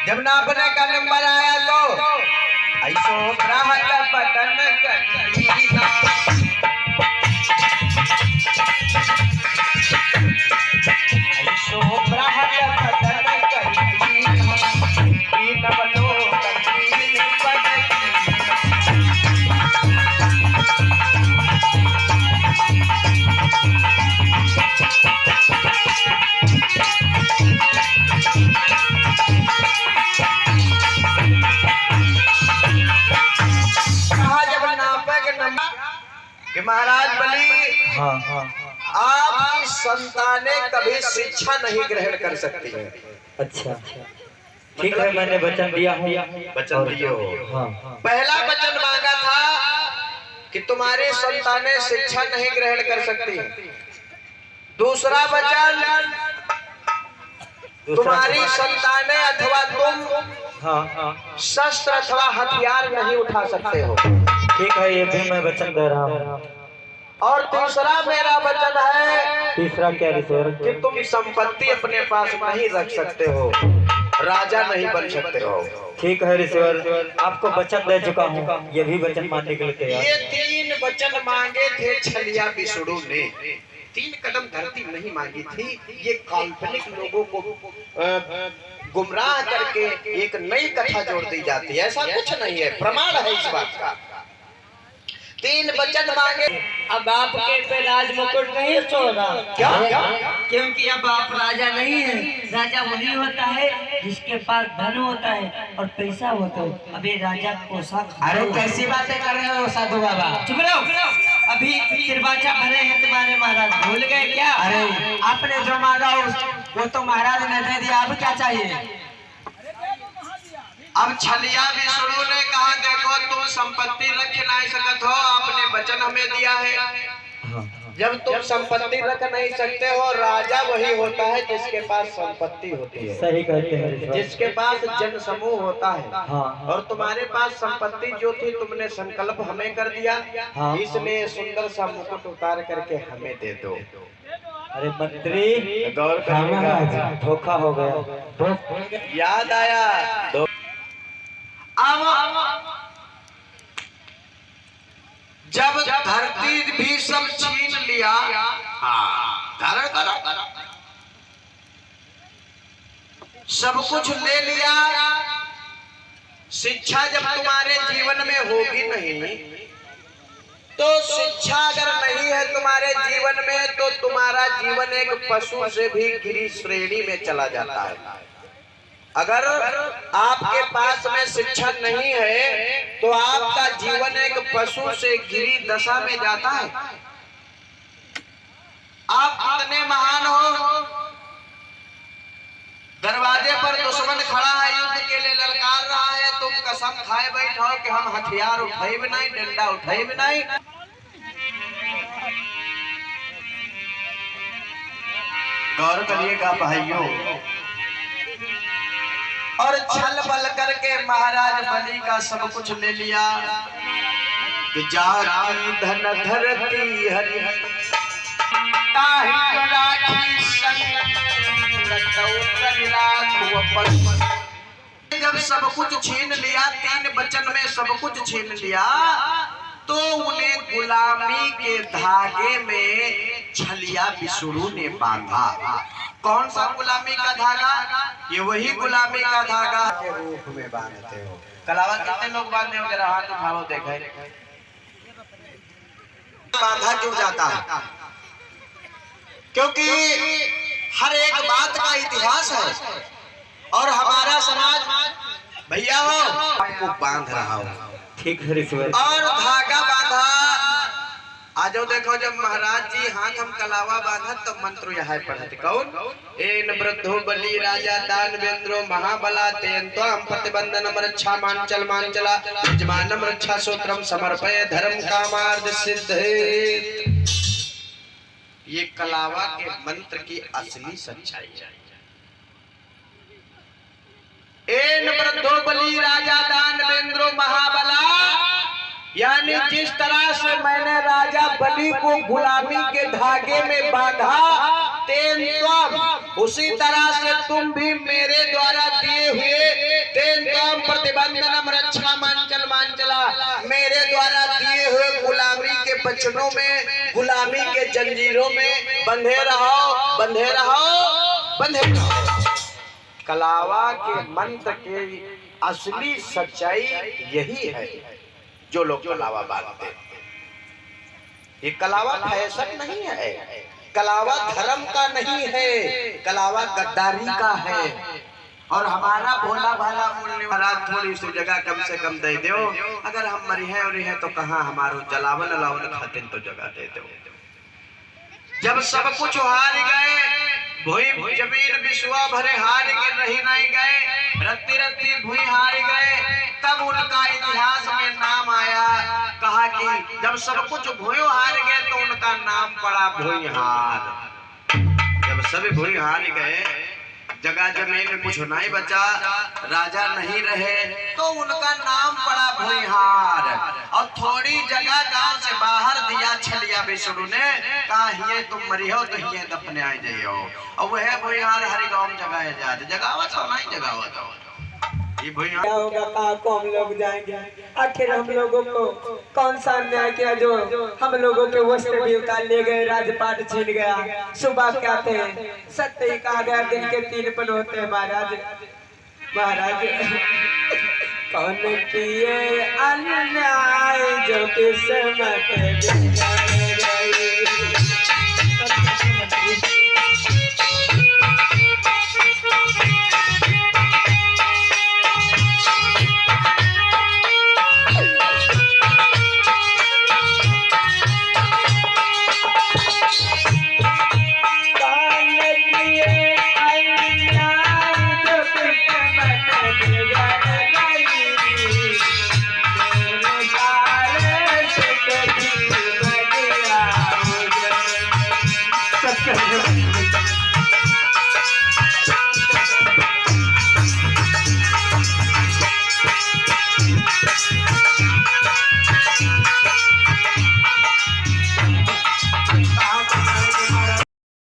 जब नापने का नंबर आया तो ऐसो ग्राहक बटन करीना, ऐसो ग्राहक बटन करीना, बीन बनो करीन बदली। कि महाराज बलि, आपकी संतानें कभी शिक्षा नहीं ग्रहण कर सकती है। अच्छा ठीक है, मैंने वचन दिया हूँ। वचन दिए हो। हाँ। पहला वचन मांगा था कि तुम्हारी संतानें शिक्षा नहीं ग्रहण कर सकती। दूसरा वचन, तुम्हारी संतानें अथवा तुम शस्त्र अथवा हथियार नहीं उठा सकते हो। ठीक है, ये भी मैं वचन दे रहा हूँ। और तीसरा मेरा वचन है, तीसरा क्या ऋषिवर? कि तुम संपत्ति अपने पास नहीं रख सकते हो, राजा नहीं बन सकते हो। ठीक है ऋषिवर, आपको वचन दे चुका हूँ, ये भी वचन मानने के लिए तैयार। ये 3 वचन मांगे थे छलिया विष्णु ने। 3 कदम धरती नहीं मांगी थी। ये काल्पनिक लोगों को गुमराह करके एक नई कथा जोड़ दी जाती है, ऐसा कुछ नहीं है, प्रमाण है इस बात का। 3 वचन मांगे। अब आपके पे राज मुकुट नहीं छोड़ा क्या? क्योंकि अब आप राजा नहीं है। राजा वही होता है जिसके पास धन होता है और पैसा होता है। अभी राजा पोशाक। अरे कैसी बातें कर रहे हो साधु बाबा? चुप रहो। अभी तिरबाचा भरे हैं तुम्हारे महाराज, भूल गए क्या? अरे आपने जो मांगा वो तो महाराज ने दे दिया, अब क्या चाहिए? अब छलिया विष्णु ने कहा, देखो तुम संपत्ति रख नहीं सकते हो, आपने वचन हमें दिया है। जब तुम संपत्ति रख नहीं सकते हो, राजा वही होता है जिसके पास संपत्ति होती है। सही कहते हैं, जिसके पास जन समूह होता है। हाँ। और तुम्हारे पास संपत्ति जो थी, तुमने संकल्प हमें कर दिया। हाँ। इसलिए सुंदर सा मुकुट उतार करके हमें दे दो। अरे मंत्री, गौर करिएगा, धोखा हो गया। याद आया। अब जब धरती भी सब छीन लिया, धारण करो, सब कुछ ले लिया, शिक्षा जब तुम्हारे जीवन में होगी नहीं, तो शिक्षा अगर नहीं है तुम्हारे जीवन में, तो तुम्हारा जीवन एक पशु से भी गिरी श्रेणी में चला जाता है। अगर आपके पास में शिक्षा नहीं है, तो आपका जीवन एक पशु से गिरी दशा में जाता है। आप कितने महान हो, दरवाजे पर दुश्मन खड़ा है, युद्ध के लिए ललकार रहा है, तुम कसम खाए बैठो कि हम हथियार उठाए भी नहीं, डंडा उठाए भी नहीं। गौर करिएगा भाइयों। और छल बल करके महाराज बलि का सब कुछ ले लिया कि जाति धन धरती हरि ताहि राखी संग जब सब कुछ छीन लिया, 3 वचन में सब कुछ छीन लिया, तो उन्हें गुलामी के धागे में छलिया विष्णु ने बांधा। कौन सा गुलामी का धागा? ये वही गुलामी का धागा के रूप में बांधते हो। कलावा कितने लोग बांधे हो? जरा हाथ उठाओ देखें। बांधा क्यों जाता है? क्योंकि हर एक बात का इतिहास है, और हमारा समाज भैया हो आपको बांध रहा हो। ठीक है ऋषिवर। और धागा बांधा। आज देखो, जब महाराज जी हाथ हम कलावा बांधा, तब मंत्र यहाँ पढ़ते कौन? एन वृद्धो बलि राजा दानवेंद्रो महाबला तेन त्वाम प्रतिबंधनम रक्षा मांचल मांचला यजमानम रक्षा सूत्रम समर्पय धर्म कामार्थ सिद्धेत। ये कलावा के मंत्र की असली सच्चाई है। एन वृद्धो बलि राजा दानवेंद्रो महाबला, यानी जिस तरह से मैंने राजा बलि को गुलामी के धागे में बांधा, तेन त्वम, उसी तरह से तुम भी मेरे द्वारा दिए हुए निबंधनम रक्षा मांचला, मेरे द्वारा दिए हुए गुलामी के बचनों में, गुलामी के जंजीरों में बंधे रहो, बंधे रहो, बंधे रहो। कलावा के मंत्र के असली सच्चाई यही है जो लोग कलावा बांधते हैं। ये कलावा फैशन नहीं है, कलावा धर्म का नहीं है, कलावा गद्दारी का है। और हमारा भोला भाला बोलने वाला थोड़ी सी जगह कम से कम दे दो, अगर हम मरी है और है तो कहाँ हमारो जलावन अलावन खातिन तो जगह दे दो। जब सब कुछ हार गए, भूई जमीन विश्वा भरे हार के रही नहीं गए, रत्ती रत्ती भूई हार गए, तब उनका इतिहास में नाम आया। कहा कि जब सब कुछ भूयो हार गए तो उनका नाम पड़ा भूईहार। जब सभी भूई हार गए, जगह जमीन में कुछ नहीं बचा, राजा नहीं रहे, तो उनका नाम पड़ा भूईहार। और थोड़ी जगह गांव से बाहर दिया छलिया विष्णु ने, कहा हिये तुम मरी हो तो हिये दफने आ जाइयो। और वह भूईहार हरि गांव जगह है जाते, जगावत हो नहीं जगावत हो। क्या होगा, कहाँ को हम लोग जाएंगे? आखिर हम लोगों को कौन सा अन्याय किया जो हम लोगों के वस्त्र भी उतार ले गए, राजपाट छीन गया। सुबह क्या थे, सत्य ही कहा गया दिन के 3 पल होते हैं महाराज। महाराज कौन किए अन्याय जो किस्मत बिगाड़ गई। Thank you.